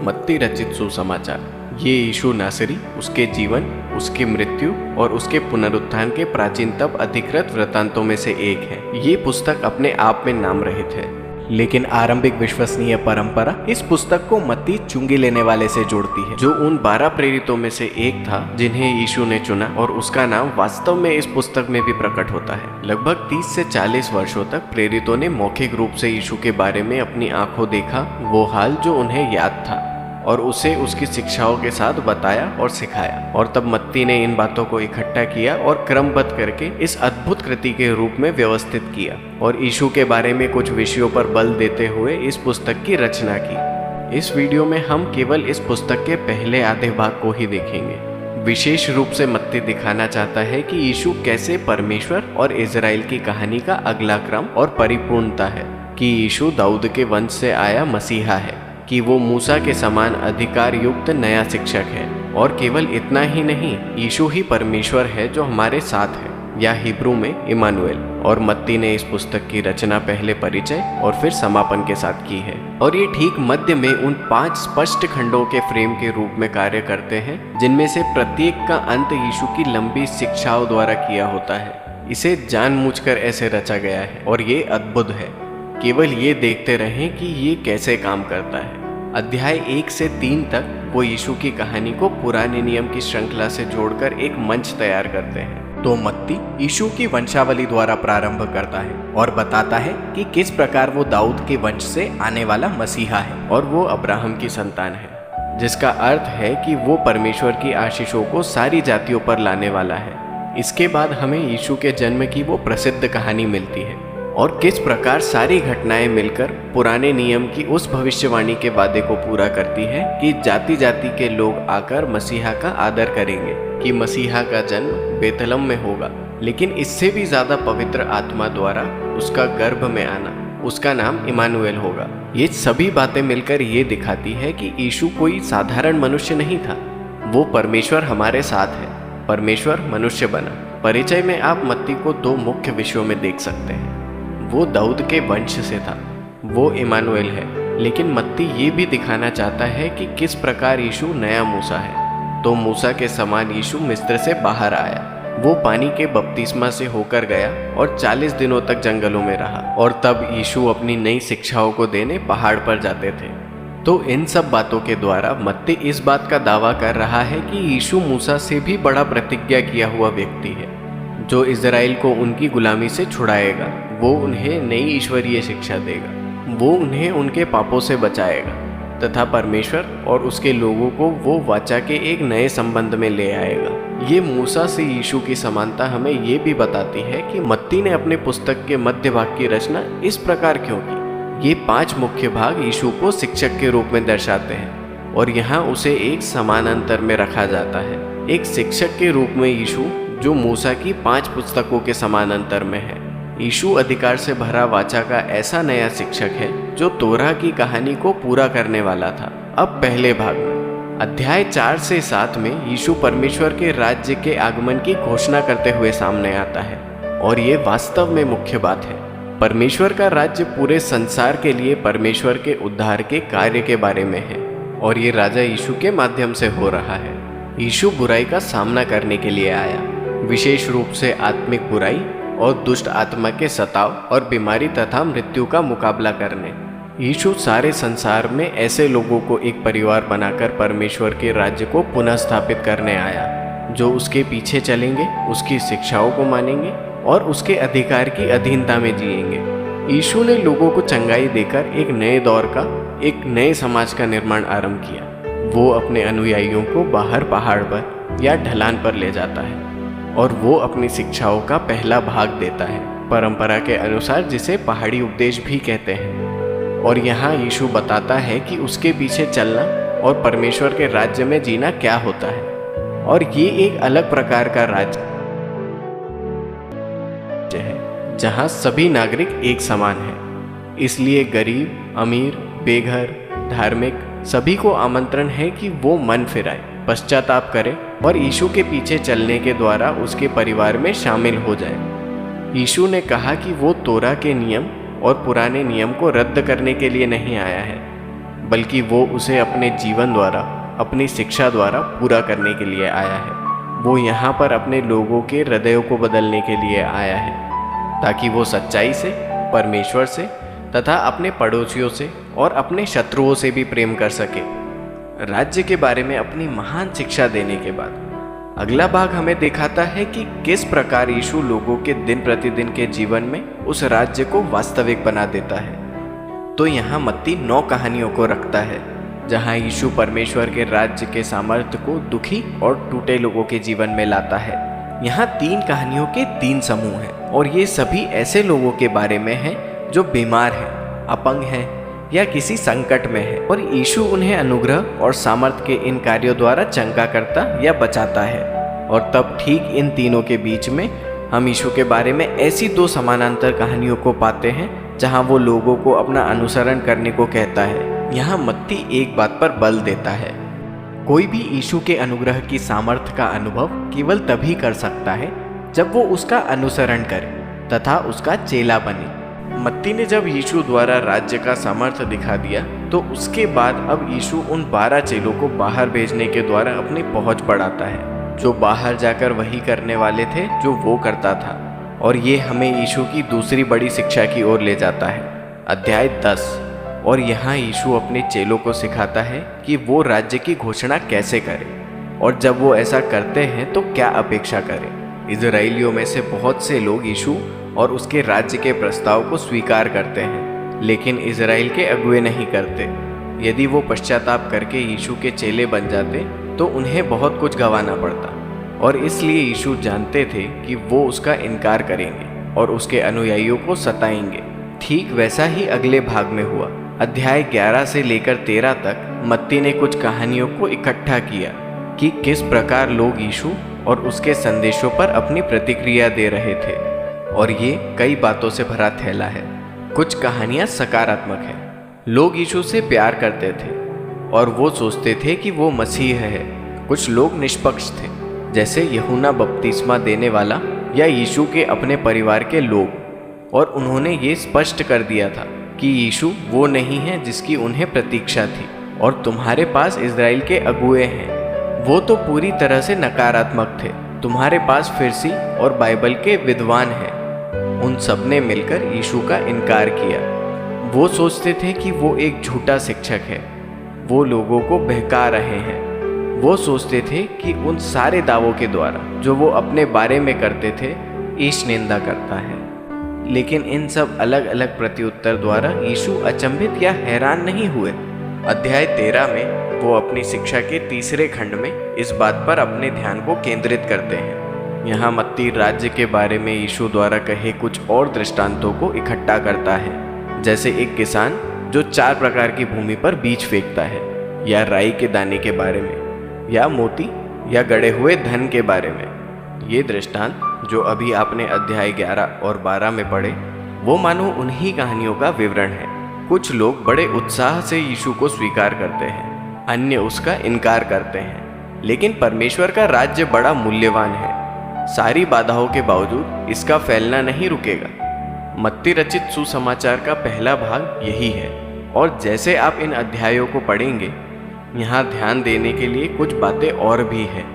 मत्ती रचित सुसमाचार। ये यीशु नासरी, उसके जीवन, उसकी मृत्यु और उसके पुनरुत्थान के प्राचीनतम अधिकृत वृत्तांतों में से एक है। ये पुस्तक अपने आप में नाम रहित है, लेकिन आरंभिक विश्वसनीय परंपरा इस पुस्तक को मत्ती चुंगी लेने वाले से जोड़ती है, जो उन 12 प्रेरितों में से एक था जिन्हें यीशु ने चुना, और उसका नाम वास्तव में इस पुस्तक में भी प्रकट होता है। लगभग 30 से 40 वर्षों तक प्रेरितों ने मौखिक रूप से यीशु के बारे में अपनी आंखों देखा वो हाल जो उन्हें याद था, और उसे उसकी शिक्षाओं के साथ बताया और सिखाया। और तब मत्ती ने इन बातों को इकट्ठा किया और क्रमबद्ध करके इस अद्भुत कृति के रूप में व्यवस्थित किया, और यीशु के बारे में कुछ विषयों पर बल देते हुए इस पुस्तक की रचना की। इस वीडियो में हम केवल इस पुस्तक के पहले आधे भाग को ही देखेंगे। विशेष रूप से मत्ती दिखाना चाहता है कि यीशु कैसे परमेश्वर और इजराइल की कहानी का अगला क्रम और परिपूर्णता है, कि यीशु दाऊद के वंश से आया मसीहा है, कि वो मूसा के समान अधिकार युक्त नया शिक्षक है, और केवल इतना ही नहीं, यीशु ही परमेश्वर है जो हमारे साथ है, या हिब्रू में इमानुएल। और मत्ती ने इस पुस्तक की रचना पहले परिचय और फिर समापन के साथ की है, और ये ठीक मध्य में उन 5 स्पष्ट खंडों के फ्रेम के रूप में कार्य करते हैं, जिनमें से प्रत्येक का अंत यीशु की लंबी शिक्षाओं द्वारा किया होता है। इसे जानबूझकर ऐसे रचा गया है, और ये अद्भुत है। केवल ये देखते रहें कि ये कैसे काम करता है। अध्याय 1 से 3 तक वो यीशु की कहानी को पुराने नियम की श्रृंखला से जोड़कर एक मंच तैयार करते हैं। तो मत्ती यीशु की वंशावली द्वारा प्रारंभ करता है और बताता है कि किस प्रकार वो दाऊद के वंश से आने वाला मसीहा है, और वो अब्राहम की संतान है, जिसका अर्थ है कि वो परमेश्वर की आशीषों को सारी जातियों पर लाने वाला है। इसके बाद हमें यीशु के जन्म की वो प्रसिद्ध कहानी मिलती है, और किस प्रकार सारी घटनाएं मिलकर पुराने नियम की उस भविष्यवाणी के वादे को पूरा करती है कि जाति जाति के लोग आकर मसीहा का आदर करेंगे, कि मसीहा का जन्म बेतलहम में होगा, लेकिन इससे भी ज्यादा पवित्र आत्मा द्वारा उसका गर्भ में आना, उसका नाम इमानुएल होगा। ये सभी बातें मिलकर ये दिखाती है कि यीशु कोई साधारण मनुष्य नहीं था, वो परमेश्वर हमारे साथ है। परमेश्वर मनुष्य बना। परिचय में आप मत्ती को 2 मुख्य विषयों में देख सकते हैं। वो दाऊद के वंश से था, वो इमानुएल है, लेकिन मत्ती ये भी दिखाना चाहता है कि किस प्रकार यीशु नया मूसा है। तो मूसा के समान यीशु मिस्र से बाहर आया, वो पानी के बपतिस्मा से होकर गया और 40 दिनों तक जंगलों में रहा, और तब यीशु अपनी नई शिक्षाओं को देने पहाड़ पर जाते थे। तो इन सब बातों के द्वारा मत्ती इस बात का दावा कर रहा है कि यीशु मूसा से भी बड़ा प्रतिज्ञा किया हुआ व्यक्ति है, जो इजराइल को उनकी गुलामी से छुड़ाएगा। वो उन्हें नई ईश्वरीय शिक्षा देगा, वो उन्हें उनके पापों से बचाएगा, तथा परमेश्वर और उसके लोगों को वो वाचा के एक नए संबंध में ले आएगा। ये मूसा से यीशु की समानता हमें ये भी बताती है कि मत्ती ने अपने पुस्तक के मध्य भाग की रचना इस प्रकार क्यों की। ये 5 मुख्य भाग यीशु को शिक्षक के रूप में दर्शाते हैं, और यहाँ उसे एक समानांतर में रखा जाता है, एक शिक्षक के रूप में यीशु जो मूसा की 5 पुस्तकों के समानांतर में है। यीशु अधिकार से भरा वाचा का ऐसा नया शिक्षक है जो तोरा की कहानी को पूरा करने वाला था। अब पहले भाग में अध्याय 4 से 7 में यीशु परमेश्वर के राज्य के आगमन की घोषणा करते हुए सामने आता है, और ये वास्तव में मुख्य बात है। परमेश्वर का राज्य पूरे संसार के लिए परमेश्वर के उद्धार के कार्य के बारे में है, और ये राजा यीशु के माध्यम से हो रहा है। यीशु बुराई का सामना करने के लिए आया, विशेष रूप से आत्मिक बुराई और दुष्ट आत्मा के सताव और बीमारी तथा मृत्यु का मुकाबला करने। यीशु सारे संसार में ऐसे लोगों को एक परिवार बनाकर परमेश्वर के राज्य को पुनः स्थापित करने आया, जो उसके पीछे चलेंगे, उसकी शिक्षाओं को मानेंगे और उसके अधिकार की अधीनता में जिएंगे। यीशु ने लोगों को चंगाई देकर एक नए दौर का, एक नए समाज का निर्माण आरंभ किया। वो अपने अनुयायियों को बाहर पहाड़ पर या ढलान पर ले जाता है, और वो अपनी शिक्षाओं का पहला भाग देता है, परंपरा के अनुसार, जिसे पहाड़ी उपदेश भी कहते हैं। और यहाँ यीशु बताता है कि उसके पीछे चलना और परमेश्वर के राज्य में जीना क्या होता है, और ये एक अलग प्रकार का राज्य है जहाँ सभी नागरिक एक समान हैं। इसलिए गरीब, अमीर, बेघर, धार्मिक सभी को आमंत्रण है कि वो मन फिराए, पश्चाताप करें और यीशु के पीछे चलने के द्वारा उसके परिवार में शामिल हो जाए। यीशु ने कहा कि वो तोरा के नियम और पुराने नियम को रद्द करने के लिए नहीं आया है, बल्कि वो उसे अपने जीवन द्वारा, अपनी शिक्षा द्वारा पूरा करने के लिए आया है। वो यहाँ पर अपने लोगों के हृदयों को बदलने के लिए आया है, ताकि वो सच्चाई से, परमेश्वर से तथा अपने पड़ोसियों से और अपने शत्रुओं से भी प्रेम कर सके। राज्य के बारे में अपनी महान शिक्षा देने के बाद अगला भाग हमें दिखाता है कि किस प्रकार यीशु लोगों के दिन प्रतिदिन के जीवन में उस राज्य को वास्तविक बना देता है। तो यहाँ मत्ती 9 कहानियों को रखता है, जहाँ यीशु परमेश्वर के राज्य के सामर्थ्य को दुखी और टूटे लोगों के जीवन में लाता है। यहाँ 3 कहानियों के 3 समूह हैं और ये सभी ऐसे लोगों के बारे में हैं जो बीमार हैं, अपंग हैं या किसी संकट में है, और यीशु उन्हें अनुग्रह और सामर्थ्य के इन कार्यों द्वारा चंगा करता या बचाता है। और तब ठीक इन तीनों के बीच में हम यीशु के बारे में ऐसी 2 समानांतर कहानियों को पाते हैं जहां वो लोगों को अपना अनुसरण करने को कहता है। यहाँ मत्ती एक बात पर बल देता है, कोई भी यीशु के अनुग्रह की सामर्थ्य का अनुभव केवल तभी कर सकता है जब वो उसका अनुसरण करे तथा उसका चेला बने। मत्ती ने जब यीशु द्वारा राज्य का सामर्थ्य दिखा दिया तो उसके बाद अब यीशु उन 12 चेलों को बाहर भेजने के द्वारा अपनी पहुंच बढ़ाता है, जो बाहर जाकर वही करने वाले थे जो वो करता था। और ये हमें यीशु की दूसरी बड़ी शिक्षा की ओर ले जाता है, अध्याय 10। और यहाँ यीशु अपने चेलों को सिखाता है कि वो राज्य की घोषणा कैसे करें, और जब वो ऐसा करते हैं तो क्या अपेक्षा करें। इजराइलियों में से बहुत से लोग यीशु और उसके राज्य के प्रस्ताव को स्वीकार करते हैं, लेकिन इजराइल के अगुवे नहीं करते। यदि वो पश्चाताप करके यीशु के चेले बन जाते तो उन्हें बहुत कुछ गंवाना पड़ता, और इसलिए यीशु जानते थे कि वो उसका इनकार करेंगे और उसके अनुयायियों को सताएंगे। ठीक वैसा ही अगले भाग में हुआ। अध्याय 11 से लेकर 13 तक मत्ती ने कुछ कहानियों को इकट्ठा किया कि किस प्रकार लोग यीशु और उसके संदेशों पर अपनी प्रतिक्रिया दे रहे थे, और ये कई बातों से भरा थैला है। कुछ कहानियां सकारात्मक हैं। लोग यीशु से प्यार करते थे और वो सोचते थे कि वो मसीह है। कुछ लोग निष्पक्ष थे, जैसे यूहन्ना बपतिस्मा देने वाला या यीशु के अपने परिवार के लोग, और उन्होंने ये स्पष्ट कर दिया था कि यीशु वो नहीं है जिसकी उन्हें प्रतीक्षा थी, और तुम्हारे पास इजराइल के अगुवे हैं, वो तो पूरी तरह से नकारात्मक थे। तुम्हारे पास फिरसी और बाइबल के विद्वान हैं। उन सब ने मिलकर यीशु का इनकार किया। वो सोचते थे कि वो एक झूठा शिक्षक है, वो लोगों को बहका रहे हैं। वो सोचते थे कि उन सारे दावों के द्वारा जो वो अपने बारे में करते थे, ईश निंदा करता है। लेकिन इन सब अलग अलग प्रत्युत्तर द्वारा यीशु अचंभित या हैरान नहीं हुए। अध्याय 13 में वो अपनी शिक्षा के तीसरे खंड में इस बात पर अपने ध्यान को केंद्रित करते हैं। यहाँ मत्ती राज्य के बारे में यीशु द्वारा कहे कुछ और दृष्टांतों को इकट्ठा करता है, जैसे एक किसान जो 4 प्रकार की भूमि पर बीज फेंकता है, या राई के दाने के बारे में, या मोती या गड़े हुए धन के बारे में। ये दृष्टांत जो अभी आपने अध्याय 11 और 12 में पढ़े, वो मानो उन्हीं कहानियों का विवरण है। कुछ लोग बड़े उत्साह से यीशु को स्वीकार करते हैं, अन्य उसका इनकार करते हैं। लेकिन परमेश्वर का राज्य बड़ा मूल्यवान है। सारी बाधाओं के बावजूद इसका फैलना नहीं रुकेगा। मत्ती रचित सुसमाचार का पहला भाग यही है, और जैसे आप इन अध्यायों को पढ़ेंगे, यहाँ ध्यान देने के लिए कुछ बातें और भी हैं।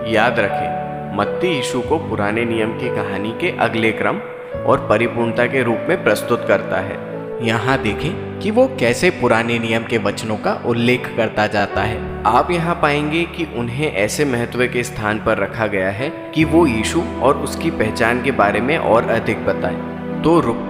याद रखें, मत्ती यीशु को पुराने नियम की कहानी के अगले क्रम और परिपूर्णता के रूप में प्रस्तुत करता है। यहाँ देखें कि वो कैसे पुराने नियम के वचनों का उल्लेख करता जाता है। आप यहाँ पाएंगे कि उन्हें ऐसे महत्व के स्थान पर रखा गया है कि वो यीशु और उसकी पहचान के बारे में और अधिक बताएं। तो रुक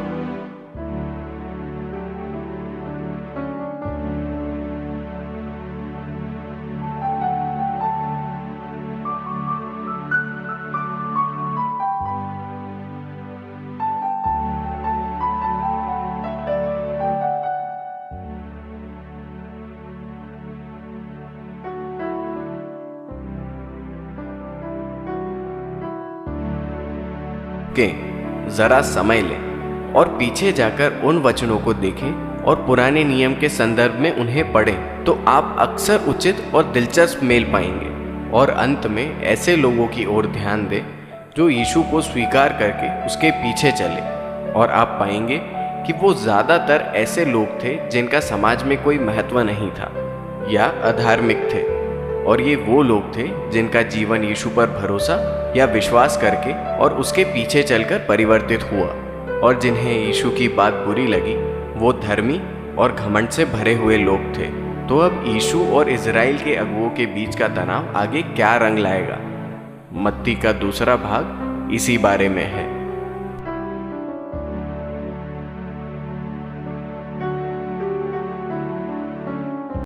के जरा समय लें और पीछे जाकर उन वचनों को देखें और पुराने नियम के संदर्भ में उन्हें पढ़ें, तो आप अक्सर उचित और दिलचस्प मेल पाएंगे। और अंत में ऐसे लोगों की ओर ध्यान दें जो यीशु को स्वीकार करके उसके पीछे चले, और आप पाएंगे कि वो ज़्यादातर ऐसे लोग थे जिनका समाज में कोई महत्व नहीं था या अधार्मिक थे, और ये वो लोग थे जिनका जीवन यीशु पर भरोसा या विश्वास करके और उसके पीछे चलकर परिवर्तित हुआ, और जिन्हें यीशु की बात बुरी लगी वो धर्मी और घमंड से भरे हुए लोग थे। तो अब यीशु और इजराइल के अगुओं के बीच का तनाव आगे क्या रंग लाएगा? मत्ती का दूसरा भाग इसी बारे में है।